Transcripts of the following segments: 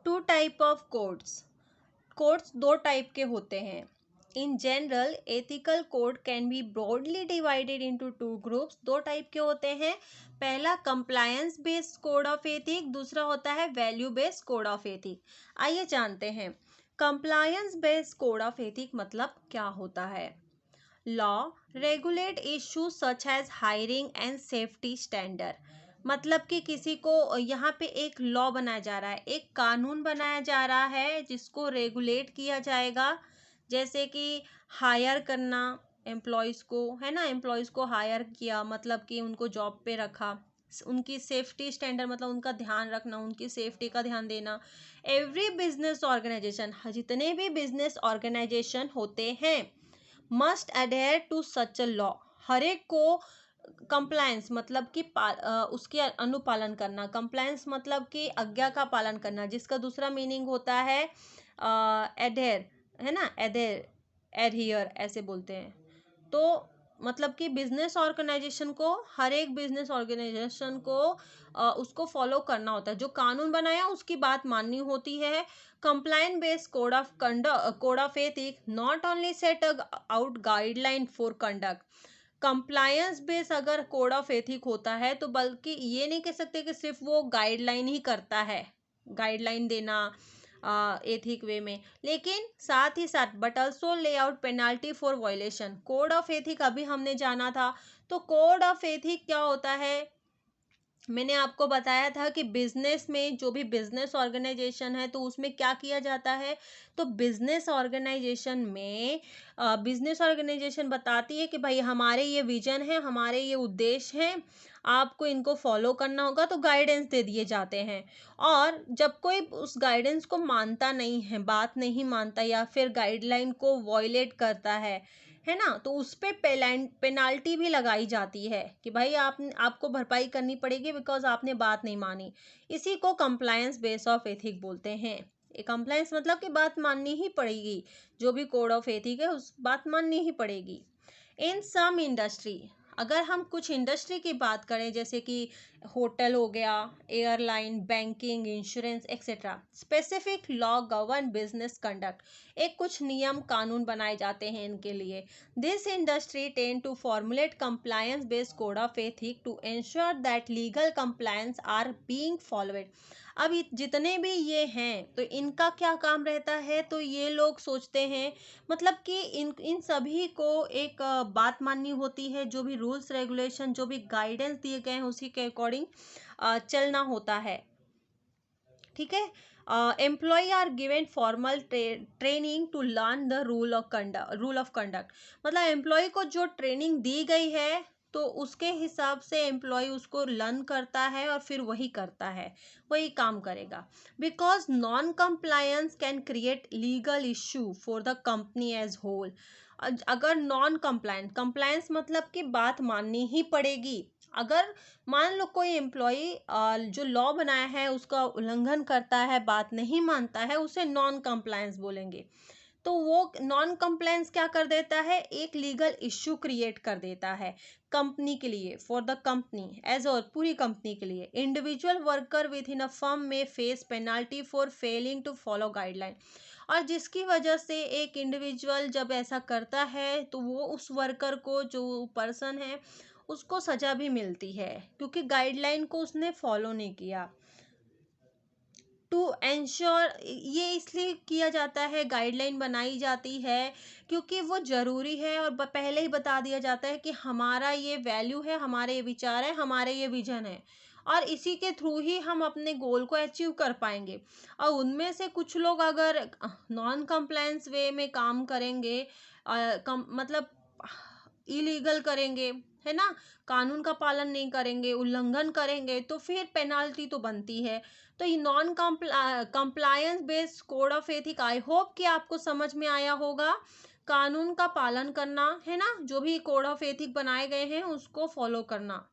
To type of codes. Codes दो type के होते हैं। In general ethical code can be broadly divided into two groups. दो type के होते हैं। पहला compliance based code of ethic, दूसरा होता है value based code of ethic. आइए जानते हैं compliance based code of ethic मतलब क्या होता है। Law regulate issues such as hiring and safety standard. मतलब कि किसी को यहाँ पे एक लॉ बनाया जा रहा है, एक कानून बनाया जा रहा है जिसको रेगुलेट किया जाएगा। जैसे कि हायर करना एम्प्लॉयज़ को, है ना, एम्प्लॉयज़ को हायर किया मतलब कि उनको जॉब पे रखा। उनकी सेफ्टी स्टैंडर्ड मतलब उनका ध्यान रखना, उनकी सेफ्टी का ध्यान देना। एवरी बिजनेस ऑर्गेनाइजेशन, जितने भी बिजनेस ऑर्गेनाइजेशन होते हैं, must adhere to such a law. हर एक को कंप्लायंस मतलब कि उसके अनुपालन करना। कंप्लायंस मतलब कि आज्ञा का पालन करना, जिसका दूसरा मीनिंग होता है एडेयर, है ना, एडेयर, एडहियर ऐसे बोलते हैं। तो मतलब कि बिजनेस ऑर्गेनाइजेशन को, हर एक बिजनेस ऑर्गेनाइजेशन को उसको फॉलो करना होता है। जो कानून बनाया उसकी बात माननी होती है। Compliant based code of ethic not only set out guideline for conduct. Compliance base अगर कोड ऑफ एथिक होता है तो बल्कि ये नहीं कह सकते कि सिर्फ वो गाइडलाइन ही करता है, गाइडलाइन देना एथिक वे में, लेकिन साथ ही साथ बट ऑल्सो ले out penalty for violation. Code of ethic अभी हमने जाना था। तो कोड ऑफ एथिक क्या होता है, मैंने आपको बताया था कि बिजनेस में जो भी बिजनेस ऑर्गेनाइजेशन है तो उसमें क्या किया जाता है। तो बिजनेस ऑर्गेनाइजेशन में बिजनेस ऑर्गेनाइजेशन बताती है कि भाई हमारे ये विजन है, हमारे ये उद्देश्य हैं, आपको इनको फॉलो करना होगा, तो गाइडेंस दे दिए जाते हैं। और जब कोई उस गाइडेंस को मानता नहीं है, बात नहीं मानता या फिर गाइडलाइन को वॉयलेट करता है ना, तो उस पर पेनाल्टी भी लगाई जाती है कि भाई आपको भरपाई करनी पड़ेगी बिकॉज आपने बात नहीं मानी। इसी को कंप्लायंस बेस ऑफ एथिक बोलते हैं। कंप्लायंस मतलब कि बात माननी ही पड़ेगी, जो भी कोड ऑफ एथिक है उस बात माननी ही पड़ेगी। इन सम इंडस्ट्री, अगर हम कुछ इंडस्ट्री की बात करें जैसे कि होटल हो गया, airline, banking, insurance etcetera, specific law govern business conduct. एक कुछ नियम कानून बनाए जाते हैं इनके लिए। This industry tend to formulate compliance based code of ethic to ensure that legal compliance are being followed. अब जितने भी ये हैं तो इनका क्या काम रहता है, तो ये लोग सोचते हैं मतलब कि इन सभी को एक बात माननी होती है। जो भी रूल्स रेगुलेशन, जो भी गाइडेंस दिए गए हैं उसी के अकॉर्डिंग चलना होता है। ठीक है। Employ are given formal training to learn the rule of conduct. मतलब एम्प्लॉय को जो ट्रेनिंग दी गई है तो उसके हिसाब से एम्प्लॉय उसको लर्न करता है और फिर वही करता है, वही काम करेगा। Because non compliance can create legal issue for the company as whole. अगर नॉन कंप्लायंस मतलब कि बात माननी ही पड़ेगी। अगर मान लो कोई एम्प्लॉय जो लॉ बनाया है उसका उल्लंघन करता है, बात नहीं मानता है, उसे नॉन कंप्लायंस बोलेंगे। तो वो नॉन कंप्लायंस क्या कर देता है, एक लीगल इश्यू क्रिएट कर देता है कंपनी के लिए, फॉर द कंपनी एज और पूरी कंपनी के लिए। Individual worker within a firm में face penalty for failing to follow guideline. और जिसकी वजह से एक इंडिविजुअल जब ऐसा करता है तो वो उस वर्कर को, जो पर्सन है, उसको सजा भी मिलती है क्योंकि गाइडलाइन को उसने फॉलो नहीं किया। टू एंश्योर, ये इसलिए किया जाता है, गाइडलाइन बनाई जाती है क्योंकि वो ज़रूरी है और पहले ही बता दिया जाता है कि हमारा ये वैल्यू है, हमारे ये विचार है, हमारे ये विजन है और इसी के थ्रू ही हम अपने गोल को अचीव कर पाएंगे। और उनमें से कुछ लोग अगर नॉन कंप्लायंस वे में काम करेंगे, मतलब इलीगल करेंगे, है ना, कानून का पालन नहीं करेंगे, उल्लंघन करेंगे, तो फिर पेनाल्टी तो बनती है। तो ये non compliance based code of ethic, I hope कि आपको समझ में आया होगा। कानून का पालन करना, है ना, जो भी कोड ऑफ एथिक बनाए गए हैं उसको फॉलो करना।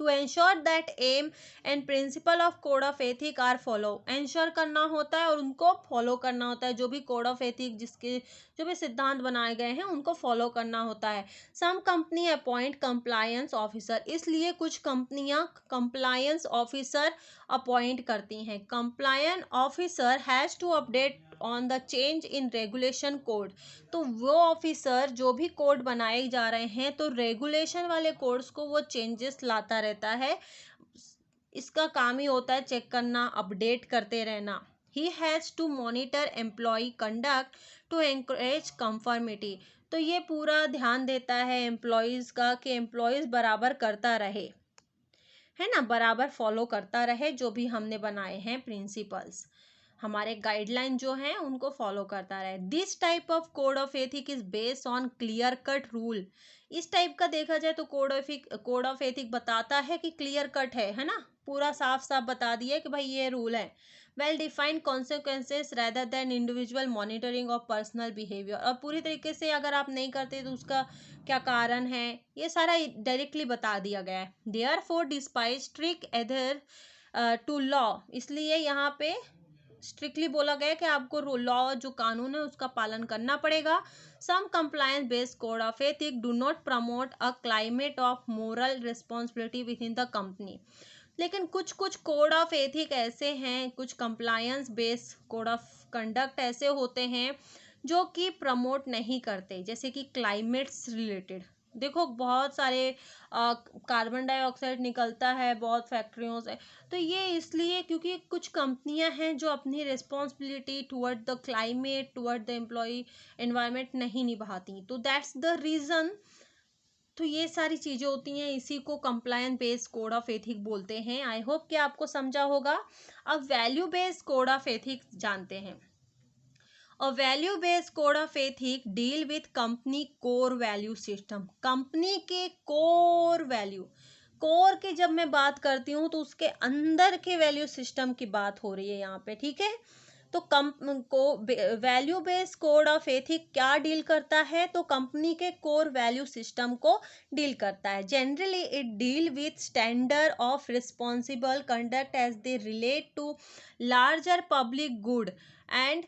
To ensure that aim and principle of code of ethic are follow, ensure करना होता है और उनको फॉलो करना होता है, जो भी कोड ऑफ एथिक जिसके जो भी सिद्धांत बनाए गए हैं उनको फॉलो करना होता है। Some company appoint compliance officer, इसलिए कुछ कंपनियां कंप्लायंस ऑफिसर अपॉइंट करती हैं। Compliance officer has to update on the change in regulation code, तो वो ऑफिसर जो भी कोड बनाए जा रहे हैं तो रेगुलेशन वाले कोड्स को वो चेंजेस लाता रहता है, इसका काम ही होता है चेक करना, अपडेट करते रहना। He has to monitor employ conduct to encourage conformity, तो ये पूरा ध्यान देता है एम्प्लॉयज़ का कि एम्प्लॉयज़ बराबर करता रहे, है ना, बराबर फॉलो करता रहे जो भी हमने बनाए हैं प्रिंसिपल्स, हमारे गाइडलाइन जो हैं उनको फॉलो करता रहे। This type of code of ethic is based on clear cut rule, इस टाइप का देखा जाए तो कोड ऑफ एथिक बताता है कि क्लियर कट है ना, पूरा साफ साफ बता दिया कि भाई ये रूल है। Well defined consequences rather than individual monitoring of personal behaviour, और पूरी तरीके से अगर आप नहीं करते तो उसका क्या कारण है, ये सारा डायरेक्टली बता दिया गया है। Therefore despite strict adhere to law, इसलिए यहाँ पे स्ट्रिक्टली बोला गया कि आपको लॉ जो कानून है उसका पालन करना पड़ेगा। Some compliance based code of ethic do not promote a climate of moral responsibility within the company, लेकिन कुछ कुछ कोड ऑफ एथिक ऐसे हैं, कुछ compliance based code of conduct ऐसे होते हैं जो कि प्रमोट नहीं करते, जैसे कि क्लाइमेट्स रिलेटेड। देखो बहुत सारे कार्बन डाइऑक्साइड निकलता है बहुत फैक्ट्रियों से, तो ये इसलिए क्योंकि कुछ कंपनियां हैं जो अपनी responsibility toward the climate, toward the employ environment नहीं निभाती, तो दैट्स द रीज़न। तो ये सारी चीज़ें होती हैं, इसी को compliance based code of ethic बोलते हैं। आई होप कि आपको समझा होगा। अब value based code of ethic जानते हैं। A value based code of ethic deal with company core value system, company के कोर वैल्यू, कोर की जब मैं बात करती हूँ तो उसके अंदर के वैल्यू सिस्टम की बात हो रही है यहाँ पे, ठीक है। तो value based code of ethic क्या डील करता है, तो कंपनी के कोर वैल्यू सिस्टम को डील करता है। Generally it deal with standard of responsible conduct as they relate to larger public good and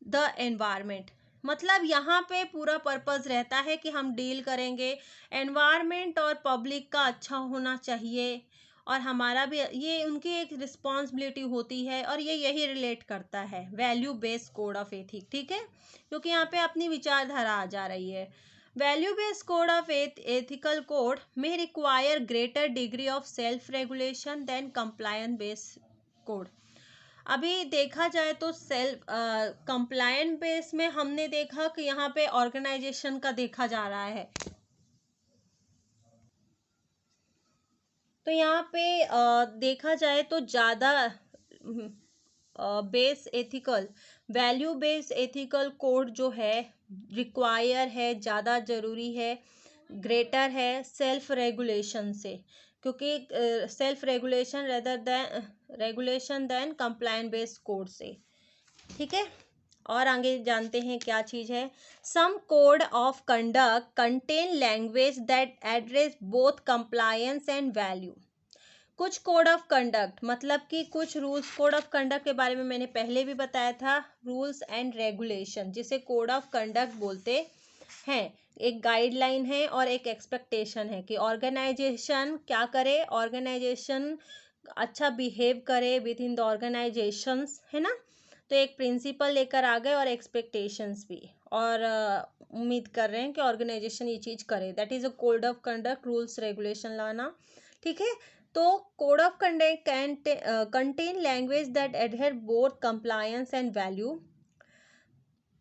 the environment, मतलब यहाँ पे पूरा पर्पस रहता है कि हम डील करेंगे एनवायरमेंट और पब्लिक का अच्छा होना चाहिए, और हमारा भी ये उनकी एक रिस्पॉन्सिबिलिटी होती है, और ये यही रिलेट करता है value based code of ethic, ठीक है, क्योंकि यहाँ पे अपनी विचारधारा आ जा रही है। Value based code of ethical code में require greater degree of self regulation than compliance based code. अभी देखा जाए तो सेल्फ कंप्लायंट बेस में हमने देखा कि यहाँ पे ऑर्गेनाइजेशन का देखा जा रहा है, तो यहाँ पे देखा जाए तो ज़्यादा base ethical value base ethical code जो है रिक्वायर है, ज़्यादा ज़रूरी है, ग्रेटर है सेल्फ रेगुलेशन से, क्योंकि self regulation than compliance based code से, ठीक है। और आगे जानते हैं क्या चीज़ है। Some code of conduct contain language that address both compliance and value, कुछ कोड ऑफ कंडक्ट मतलब कि कुछ रूल्स, कोड ऑफ कंडक्ट के बारे में मैंने पहले भी बताया था, रूल्स एंड रेगुलेशन जिसे कोड ऑफ कंडक्ट बोलते हैं, एक गाइडलाइन है और एक एक्सपेक्टेशन है कि ऑर्गेनाइजेशन क्या करे, ऑर्गेनाइजेशन अच्छा बिहेव करे विद इन द ऑर्गेनाइजेशंस, है ना। तो एक प्रिंसिपल लेकर आ गए और एक्सपेक्टेशंस भी, और उम्मीद कर रहे हैं कि ऑर्गेनाइजेशन ये चीज़ करे, that is a code of conduct, rules regulation लाना, ठीक है। तो code of conduct contain language that adhere both compliance and value,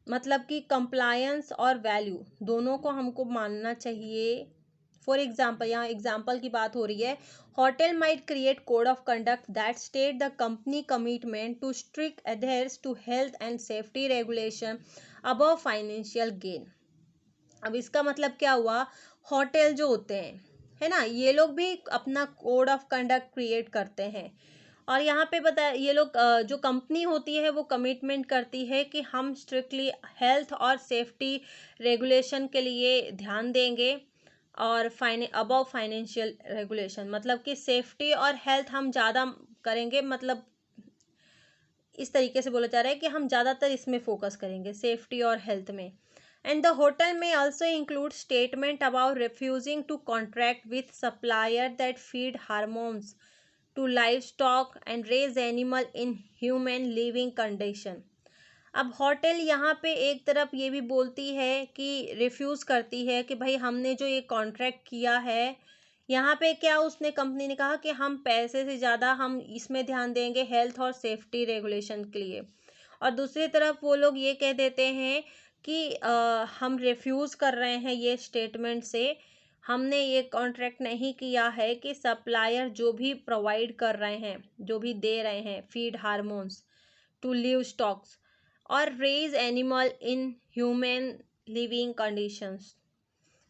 मतलब कि कंप्लायंस और वैल्यू दोनों को हमको मानना चाहिए। फॉर एग्जाम्पल, यहाँ एग्जाम्पल की बात हो रही है, hotel might create code of conduct that state the company commitment to strict adheres to health and safety regulation above financial gain. अब इसका मतलब क्या हुआ, होटल जो होते हैं, है ना, ये लोग भी अपना कोड ऑफ कंडक्ट क्रिएट करते हैं, और यहाँ पे ये लोग जो कंपनी होती है वो कमिटमेंट करती है कि हम स्ट्रिक्टली हेल्थ और सेफ्टी रेगुलेशन के लिए ध्यान देंगे, और अबव फाइनेंशियल रेगुलेशन, मतलब कि सेफ्टी और हेल्थ हम ज़्यादा करेंगे, मतलब इस तरीके से बोला जा रहा है कि हम ज़्यादातर इसमें फोकस करेंगे सेफ्टी और हेल्थ में। एंड द होटल में also include statement about refusing to contract with supplier that feed hormones to livestock and raise animal in human living condition. अब होटल यहाँ पे एक तरफ ये भी बोलती है कि रिफ्यूज़ करती है कि भाई हमने जो ये कॉन्ट्रैक्ट किया है, यहाँ पे क्या उसने कंपनी ने कहा कि हम पैसे से ज़्यादा हम इसमें ध्यान देंगे हेल्थ और सेफ्टी रेगुलेशन के लिए, और दूसरी तरफ वो लोग ये कह देते हैं कि हम रिफ्यूज़ कर रहे हैं ये स्टेटमेंट से, हमने ये कॉन्ट्रैक्ट नहीं किया है कि सप्लायर जो भी प्रोवाइड कर रहे हैं, जो भी दे रहे हैं feed hormones to livestocks और raise animal in human living conditions.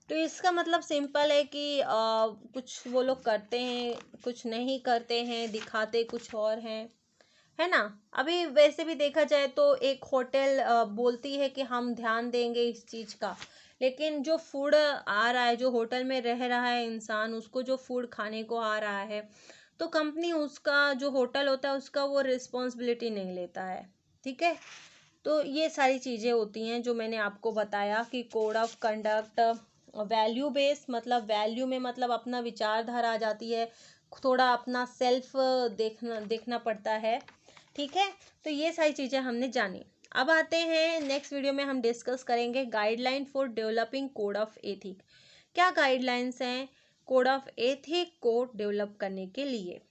तो इसका मतलब सिंपल है कि कुछ वो लोग करते हैं, कुछ नहीं करते हैं, दिखाते कुछ और हैं, है ना। अभी वैसे भी देखा जाए तो एक होटल बोलती है कि हम ध्यान देंगे इस चीज़ का, लेकिन जो फूड आ रहा है, जो होटल में रह रहा है इंसान, उसको जो फूड खाने को आ रहा है, तो कंपनी उसका, जो होटल होता है उसका वो रिस्पॉन्सिबिलिटी नहीं लेता है। ठीक है, तो ये सारी चीज़ें होती हैं जो मैंने आपको बताया कि code of conduct value base, मतलब वैल्यू में मतलब अपना विचारधारा आ जाती है, थोड़ा अपना सेल्फ देखना पड़ता है। ठीक है, तो ये सारी चीज़ें हमने जानी। अब आते हैं नेक्स्ट वीडियो में हम डिस्कस करेंगे guideline for developing code of ethic. क्या गाइडलाइंस हैं कोड ऑफ एथिक को डेवलप करने के लिए।